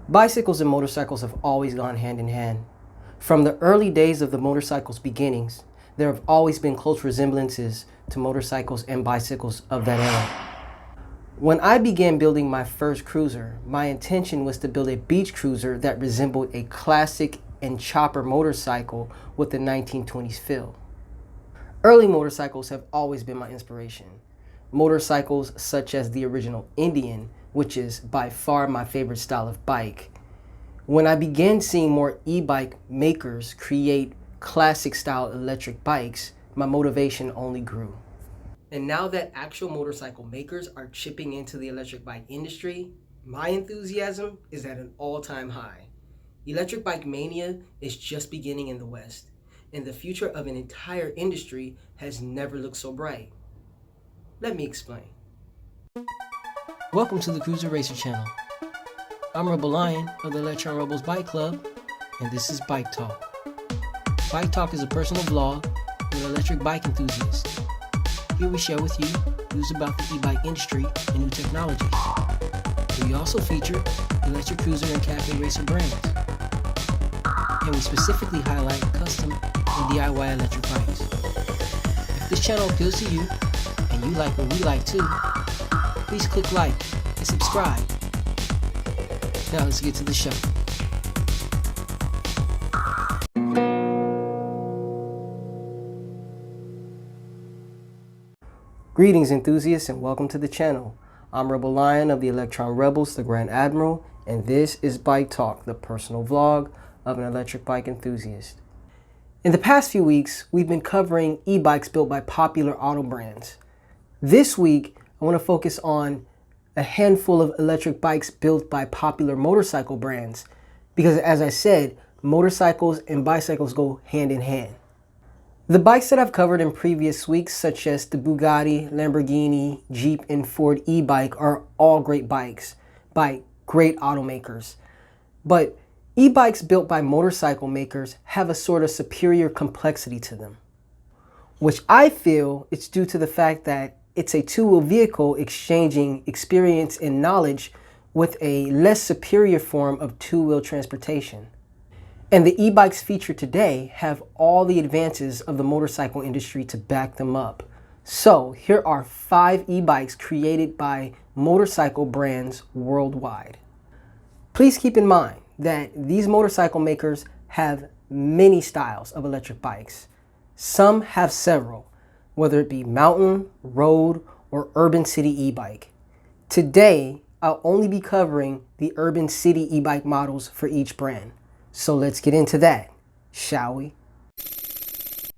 Bicycles and motorcycles have always gone hand in hand. From the early days of the motorcycle's beginnings, there have always been close resemblances to motorcycles and bicycles of that era. When I began building my first cruiser, my intention was to build a beach cruiser that resembled a classic and chopper motorcycle with the 1920s feel. Early motorcycles have always been my inspiration. Motorcycles such as the original Indian, which is by far my favorite style of bike. When I began seeing more e-bike makers create classic style electric bikes, my motivation only grew. And now that actual motorcycle makers are chipping into the electric bike industry, my enthusiasm is at an all-time high. Electric bike mania is just beginning in the West, and the future of an entire industry has never looked so bright. Let me explain. Welcome to the Cruiser Racer channel. I'm Rebel Lion of the Electron Rebels Bike Club, and this is Bike Talk. Bike Talk is a personal vlog with electric bike enthusiasts. Here we share with you news about the e-bike industry and new technologies. We also feature electric cruiser and cafe racer brands. And we specifically highlight custom and DIY electric bikes. If this channel appeals to you, and you like what we like too, please click like and subscribe. Now let's get to the show. Greetings enthusiasts and welcome to the channel. I'm Rebel Lion of the Electron Rebels, the Grand Admiral, and this is Bike Talk, the personal vlog of an electric bike enthusiast. In the past few weeks, we've been covering e-bikes built by popular auto brands. This week, I want to focus on a handful of electric bikes built by popular motorcycle brands because, as I said, motorcycles and bicycles go hand in hand. The bikes that I've covered in previous weeks, such as the Bugatti, Lamborghini, Jeep, and Ford e-bike, are all great bikes by great automakers. But e-bikes built by motorcycle makers have a sort of superior complexity to them, which I feel it's due to the fact that it's a two-wheel vehicle exchanging experience and knowledge with a less superior form of two-wheel transportation. And the e-bikes featured today have all the advances of the motorcycle industry to back them up. So here are 5 e-bikes created by motorcycle brands worldwide. Please keep in mind that these motorcycle makers have many styles of electric bikes. Some have several, whether it be mountain, road, or urban city e-bike. Today, I'll only be covering the urban city e-bike models for each brand. So let's get into that, shall we?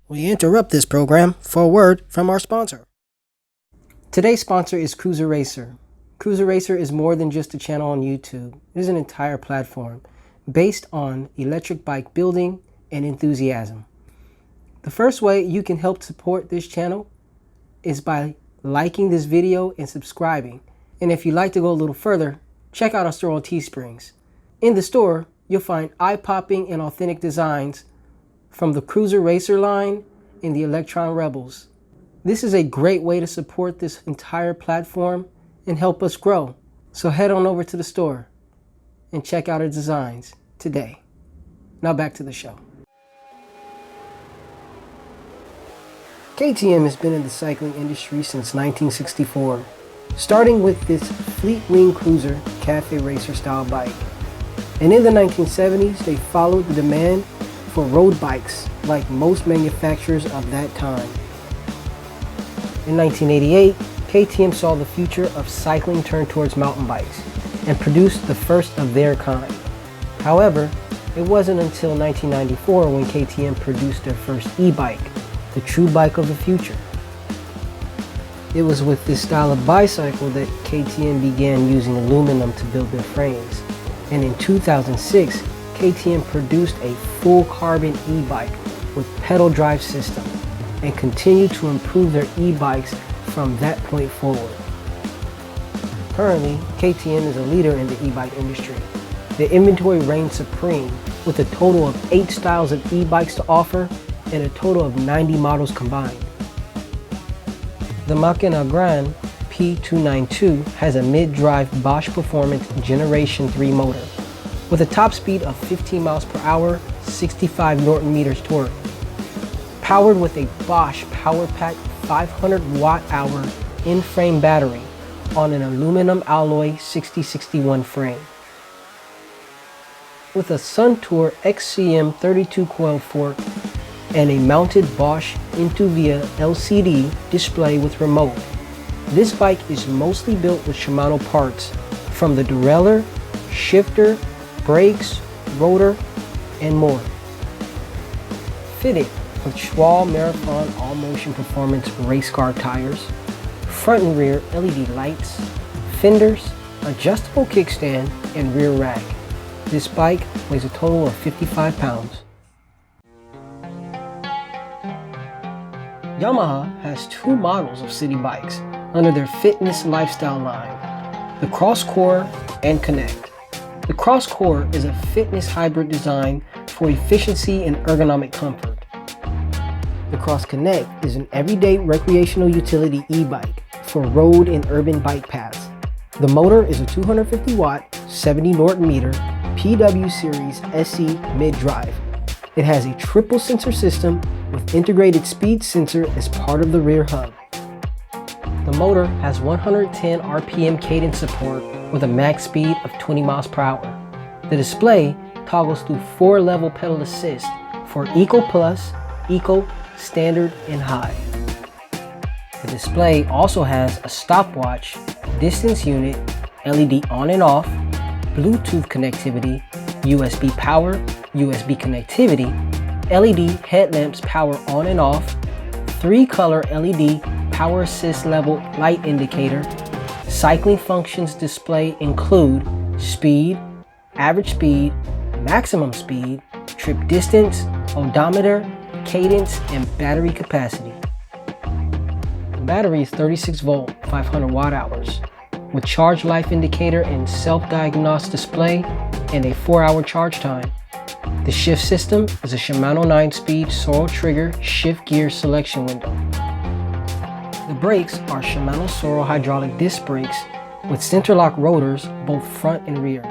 We interrupt this program for a word from our sponsor. Today's sponsor is Cruiser Racer. Cruiser Racer is more than just a channel on YouTube. It is an entire platform based on electric bike building and enthusiasm. The first way you can help support this channel is by liking this video and subscribing. And if you'd like to go a little further, check out our store on Teesprings. In the store, you'll find eye-popping and authentic designs from the Cruiser Racer line and the Electron Rebels. This is a great way to support this entire platform and help us grow. So head on over to the store and check out our designs today. Now back to the show. KTM has been in the cycling industry since 1964, starting with this Fleetwing Cruiser cafe racer style bike. And in the 1970s, they followed the demand for road bikes like most manufacturers of that time. In 1988, KTM saw the future of cycling turn towards mountain bikes and produced the first of their kind. However, it wasn't until 1994 when KTM produced their first e-bike, the true bike of the future. It was with this style of bicycle that KTM began using aluminum to build their frames. And in 2006, KTM produced a full carbon e-bike with pedal drive system and continued to improve their e-bikes from that point forward. Currently, KTM is a leader in the e-bike industry. The inventory reigns supreme with a total of 8 styles of e-bikes to offer and a total of 90 models combined. The Machina Grand P292 has a mid-drive Bosch Performance Generation 3 motor with a top speed of 15 miles per hour, 65 Newton meters torque. Powered with a Bosch PowerPack 500 watt-hour in-frame battery on an aluminum alloy 6061 frame. With a Suntour XCM 32 coil fork and a mounted Bosch E-nthusiast LCD display with remote. This bike is mostly built with Shimano parts from the derailleur, shifter, brakes, rotor, and more. Fitted with Schwalbe Marathon all-motion performance race car tires, front and rear LED lights, fenders, adjustable kickstand, and rear rack. This bike weighs a total of 55 pounds. Yamaha has two models of city bikes under their fitness lifestyle line, the Cross Core and Connect. The Cross Core is a fitness hybrid design for efficiency and ergonomic comfort. The Cross Connect is an everyday recreational utility e-bike for road and urban bike paths. The motor is a 250 watt, 70 Newton meter PW Series SE mid-drive. It has a triple sensor system with integrated speed sensor as part of the rear hub. The motor has 110 RPM cadence support with a max speed of 20 miles per hour. The display toggles through 4-level pedal assist for Eco Plus, Eco, Standard, and High. The display also has a stopwatch, distance unit, LED on and off, Bluetooth connectivity, USB power, USB connectivity, LED headlamps power on and off, 3-color LED power assist level light indicator. Cycling functions display include speed, average speed, maximum speed, trip distance, odometer, cadence, and battery capacity. The battery is 36 volt, 500 watt hours, with charge life indicator and self-diagnose display and a 4-hour charge time. The shift system is a Shimano 9-speed sorrel trigger shift gear selection window. The brakes are Shimano sorrel hydraulic disc brakes with center lock rotors both front and rear.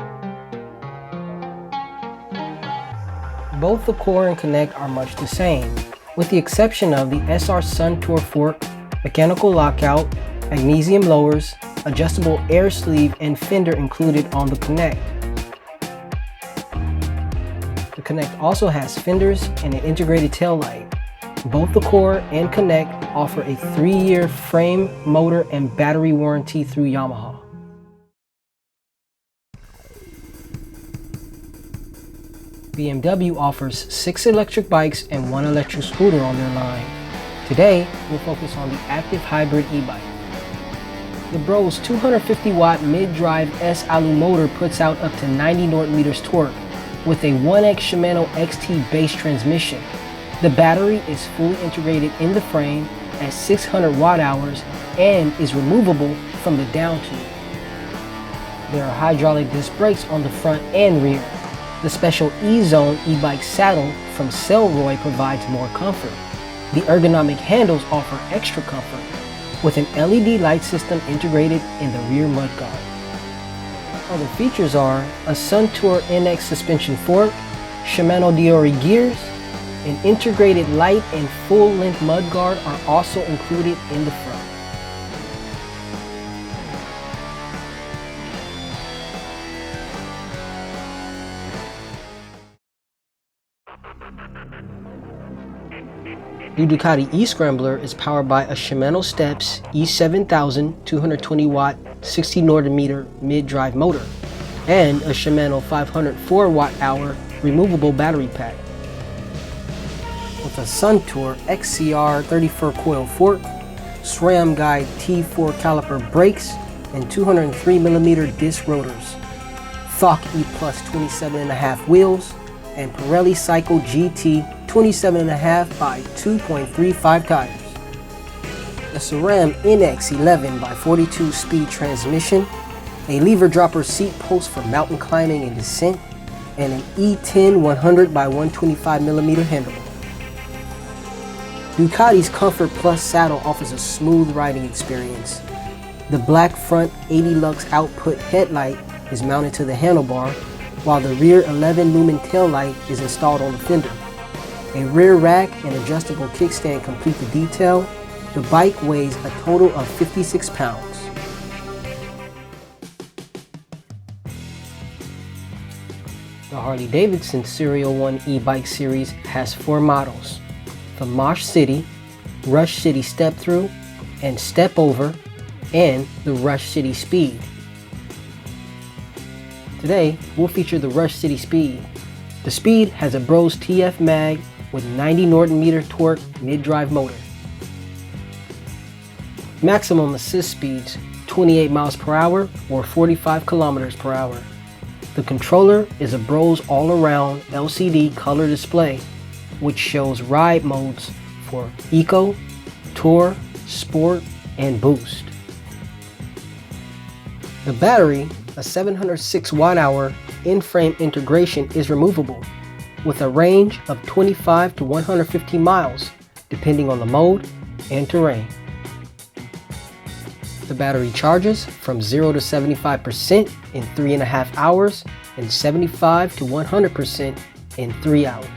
Both the Core and Connect are much the same, with the exception of the SR Suntour fork, mechanical lockout, magnesium lowers, adjustable air sleeve, and fender included on the Connect. The Connect also has fenders and an integrated tail light. Both the Core and Connect offer a 3-year frame, motor, and battery warranty through Yamaha. BMW offers 6 electric bikes and 1 electric scooter on their line. Today, we'll focus on the active hybrid e-bike. The Bros 250 watt mid-drive S Alu motor puts out up to 90 Newton meters torque with a 1X Shimano XT base transmission. The battery is fully integrated in the frame at 600 watt hours and is removable from the down tube. There are hydraulic disc brakes on the front and rear. The special E-Zone e-bike saddle from Selroy provides more comfort. The ergonomic handles offer extra comfort with an LED light system integrated in the rear mudguard. Other features are a Suntour NX suspension fork, Shimano Diori gears, an integrated light and full-length mudguard are also included in the front. The Ducati E-Scrambler is powered by a Shimano Steps E7000 220 watt 60 Newton meter mid-drive motor and a Shimano 504 watt hour removable battery pack. With a Suntour XCR 34 coil fork, SRAM Guide T4 caliper brakes, and 203mm disc rotors, Thok E Plus 27.5 wheels, and Pirelli Cycle GT 27.5 by 2.35 tires. A SRAM NX 11 by 42 speed transmission, a lever dropper seat post for mountain climbing and descent, and an E10 100 by 125mm handlebar. Ducati's Comfort Plus saddle offers a smooth riding experience. The black front 80 lux output headlight is mounted to the handlebar, while the rear 11 lumen taillight is installed on the fender. A rear rack and adjustable kickstand complete the detail. The bike weighs a total of 56 pounds. The Harley-Davidson Serial 1 e-bike series has 4 models: the Mosh City, Rush City Step Through, and Step Over, and the Rush City Speed. Today, we'll feature the Rush City Speed. The Speed has a Bros TF mag with 90 Nm torque mid-drive motor. Maximum assist speeds 28 miles per hour or 45 kilometers per hour. The controller is a Bros all-around LCD color display, which shows ride modes for Eco, Tour, Sport, and Boost. The battery, a 706 watt-hour in-frame integration, is removable with a range of 25 to 150 miles depending on the mode and terrain. The battery charges from 0 to 75% in 3.5 hours and 75 to 100% in 3 hours.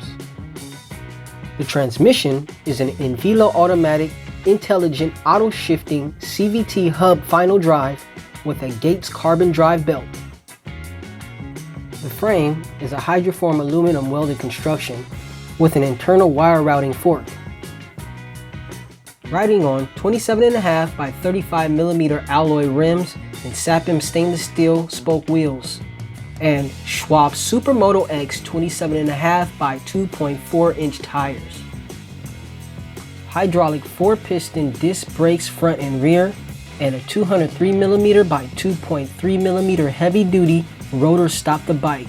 The transmission is an in-velo automatic intelligent auto-shifting CVT hub final drive with a Gates carbon drive belt. The frame is a hydroform aluminum welded construction with an internal wire routing fork. Riding on 27.5 by 35 millimeter alloy rims and Sapim stainless steel spoke wheels, and Schwab Supermoto X 27.5 by 2.4 inch tires. Hydraulic 4-piston disc brakes front and rear, and a 203mm by 2.3mm heavy-duty rotor stop the bike.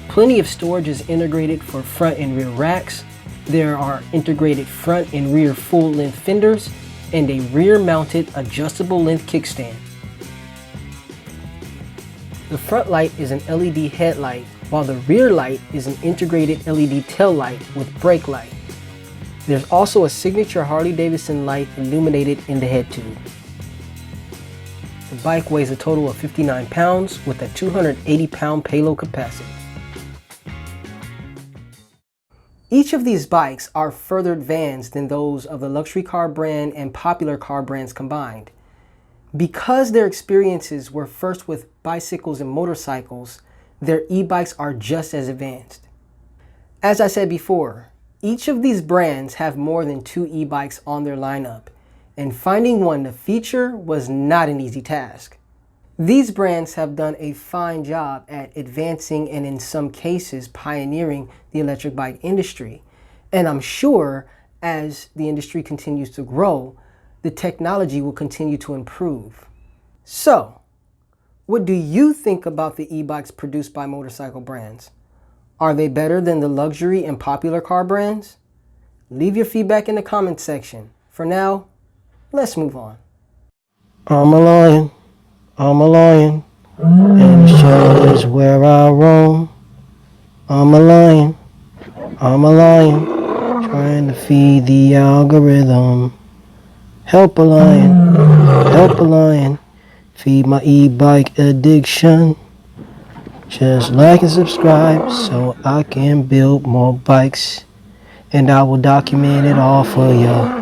Plenty of storage is integrated for front and rear racks. There are integrated front and rear full-length fenders and a rear-mounted adjustable length kickstand. The front light is an LED headlight, while the rear light is an integrated LED tail light with brake light. There's also a signature Harley-Davidson light illuminated in the head tube. The bike weighs a total of 59 pounds with a 280-pound payload capacity. Each of these bikes are further advanced than those of the luxury car brand and popular car brands combined. Because their experiences were first with bicycles and motorcycles, their e-bikes are just as advanced. As I said before, each of these brands have more than 2 e-bikes on their lineup, and finding one to feature was not an easy task. These brands have done a fine job at advancing and in some cases pioneering the electric bike industry. And I'm sure as the industry continues to grow, the technology will continue to improve. So, what do you think about the e-bikes produced by motorcycle brands? Are they better than the luxury and popular car brands? Leave your feedback in the comment section. For now, let's move on. I'm a lion, and the show is where I roam. I'm a lion, trying to feed the algorithm. Help a lion, feed my e-bike addiction. Just like and subscribe so I can build more bikes, and I will document it all for you.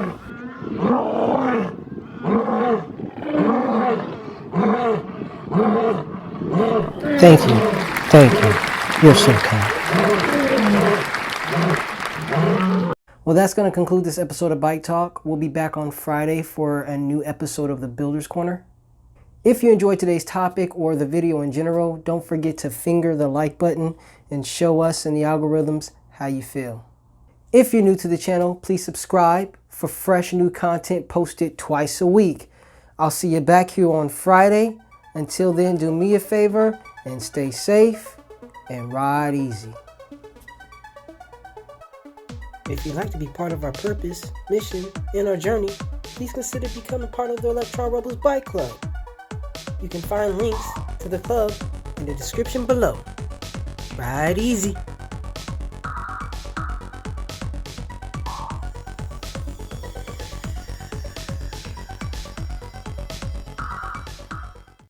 Thank you. You're so kind. Well, that's going to conclude this episode of Bike Talk. We'll be back on Friday for a new episode of the Builder's Corner. If you enjoyed today's topic or the video in general, don't forget to finger the like button and show us in the algorithms how you feel. If you're new to the channel, please subscribe for fresh new content posted twice a week. I'll see you back here on Friday. Until then, do me a favor and stay safe and ride easy. If you'd like to be part of our purpose, mission, and our journey, please consider becoming part of the Electron Rebels Bike Club. You can find links to the club in the description below. Ride easy.